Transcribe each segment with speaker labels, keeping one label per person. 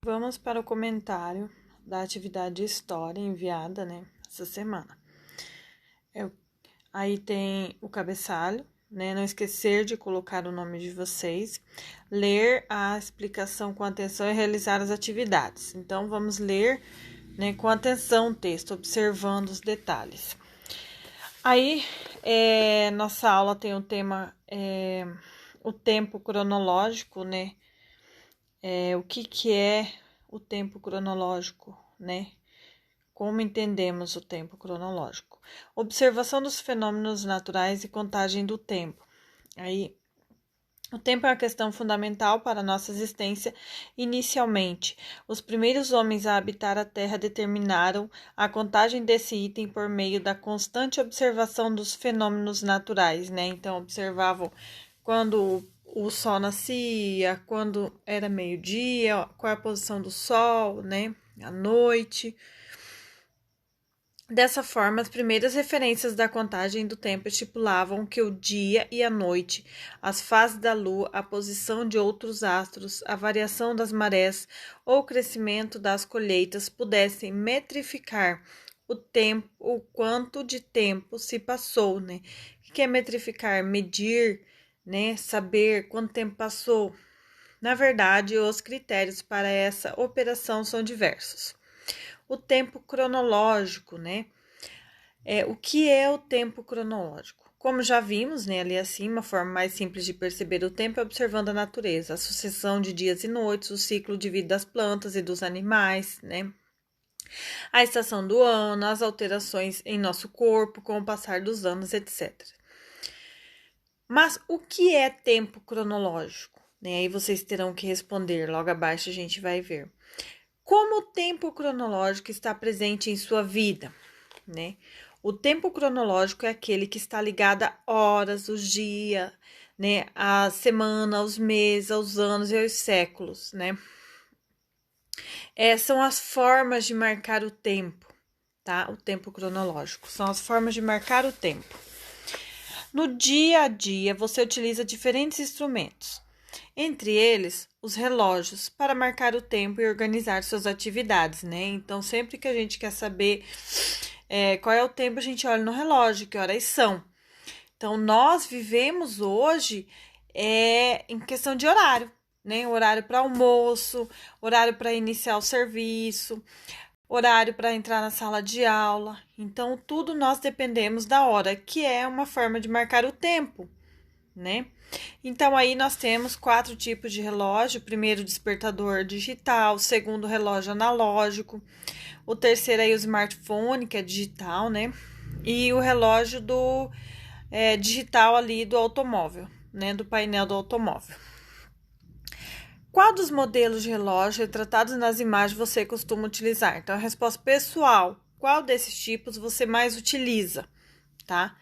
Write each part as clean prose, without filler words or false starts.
Speaker 1: Vamos para o comentário da atividade de história enviada, essa semana. Aí tem o cabeçalho, Não esquecer de colocar o nome de vocês, ler a explicação com atenção e realizar as atividades. Então, vamos ler, com atenção o texto, observando os detalhes. Aí, nossa aula tem o tema, o tempo cronológico, o que é o tempo cronológico, Como entendemos o tempo cronológico? Observação dos fenômenos naturais e contagem do tempo. Aí, o tempo é uma questão fundamental para a nossa existência. Inicialmente, os primeiros homens a habitar a Terra determinaram a contagem desse item por meio da constante observação dos fenômenos naturais, Então, observavam quando o sol nascia, quando era meio-dia, qual é a posição do sol, à noite. Dessa forma, as primeiras referências da contagem do tempo estipulavam que o dia e a noite, as fases da lua, a posição de outros astros, a variação das marés ou o crescimento das colheitas pudessem metrificar o tempo, o quanto de tempo se passou, O que é metrificar? Medir, Saber quanto tempo passou. Na verdade, os critérios para essa operação são diversos. O tempo cronológico, O que é o tempo cronológico? Como já vimos, ali acima, a forma mais simples de perceber o tempo é observando a natureza, a sucessão de dias e noites, o ciclo de vida das plantas e dos animais, A estação do ano, as alterações em nosso corpo com o passar dos anos, etc. Mas o que é tempo cronológico? Aí vocês terão que responder, logo abaixo a gente vai ver. Como o tempo cronológico está presente em sua vida, O tempo cronológico é aquele que está ligado a horas, os dias, a semana, aos meses, aos anos e aos séculos, São as formas de marcar o tempo, tá? O tempo cronológico são as formas de marcar o tempo. No dia a dia, você utiliza diferentes instrumentos. Entre eles, os relógios, para marcar o tempo e organizar suas atividades, Então, sempre que a gente quer saber qual é o tempo, a gente olha no relógio, que horas são. Então, nós vivemos hoje em questão de horário, Horário para almoço, horário para iniciar o serviço, horário para entrar na sala de aula. Então, tudo nós dependemos da hora, que é uma forma de marcar o tempo, Então, aí nós temos 4 tipos de relógio. O primeiro, despertador digital. O segundo, relógio analógico. O terceiro, aí, o smartphone, que é digital, E o relógio do digital ali do automóvel, Do painel do automóvel. Qual dos modelos de relógio retratados nas imagens você costuma utilizar? Então, a resposta pessoal. Qual desses tipos você mais utiliza, tá?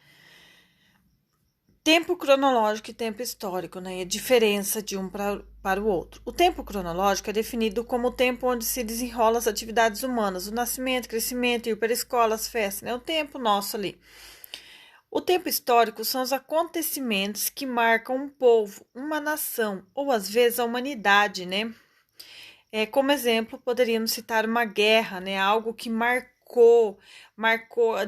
Speaker 1: Tempo cronológico e tempo histórico, E a diferença de um para o outro. O tempo cronológico é definido como o tempo onde se desenrolam as atividades humanas, o nascimento, crescimento, ir para a escola, as festas, O tempo nosso ali. O tempo histórico são os acontecimentos que marcam um povo, uma nação, ou às vezes a humanidade, Como exemplo, poderíamos citar uma guerra, Algo que marcou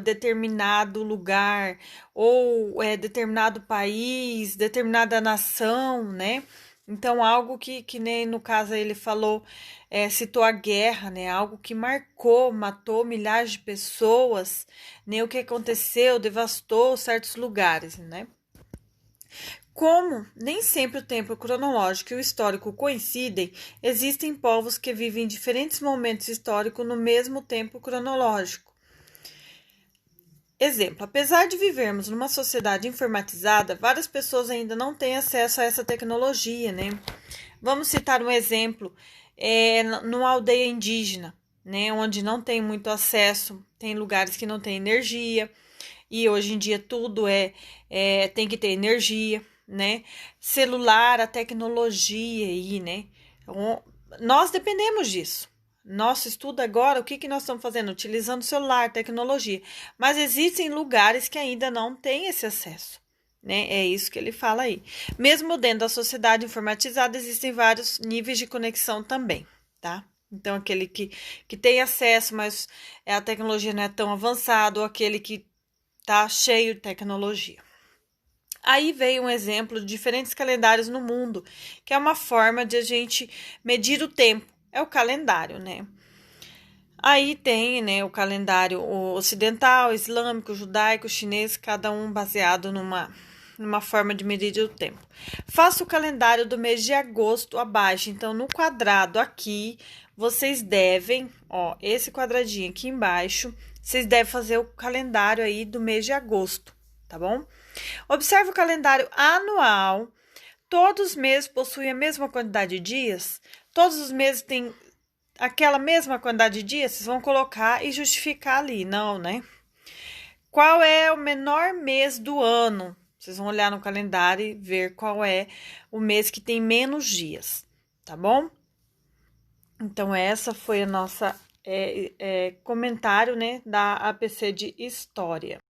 Speaker 1: determinado lugar, ou determinado país, determinada nação, Então, algo que nem no caso ele falou, citou a guerra, Algo que marcou, matou milhares de pessoas, O que aconteceu, devastou certos lugares, Como nem sempre o tempo cronológico e o histórico coincidem, existem povos que vivem em diferentes momentos históricos no mesmo tempo cronológico. Exemplo, apesar de vivermos numa sociedade informatizada, várias pessoas ainda não têm acesso a essa tecnologia, Vamos citar um exemplo, numa aldeia indígena, onde não tem muito acesso, tem lugares que não tem energia, e hoje em dia tudo tem que ter energia, Celular, a tecnologia aí, Então, nós dependemos disso. Nosso estudo agora, o que nós estamos fazendo? Utilizando celular, tecnologia. Mas existem lugares que ainda não têm esse acesso, É isso que ele fala aí. Mesmo dentro da sociedade informatizada, existem vários níveis de conexão também, tá? Então, aquele que tem acesso, mas a tecnologia não é tão avançada, ou aquele que tá cheio de tecnologia. Aí veio um exemplo de diferentes calendários no mundo, que é uma forma de a gente medir o tempo. É o calendário, né? Aí tem, né, o calendário ocidental, islâmico, judaico, chinês, cada um baseado numa forma de medir o tempo. Faça o calendário do mês de agosto abaixo. Então, no quadrado aqui, vocês devem, ó, esse quadradinho aqui embaixo, vocês devem fazer o calendário aí do mês de agosto, tá bom? Observe o calendário anual. Todos os meses possuem a mesma quantidade de dias? Todos os meses têm aquela mesma quantidade de dias? Vocês vão colocar e justificar ali, não, né? Qual é o menor mês do ano? Vocês vão olhar no calendário e ver qual é o mês que tem menos dias, tá bom? Então, essa foi a nossa comentário, né, da APC de História.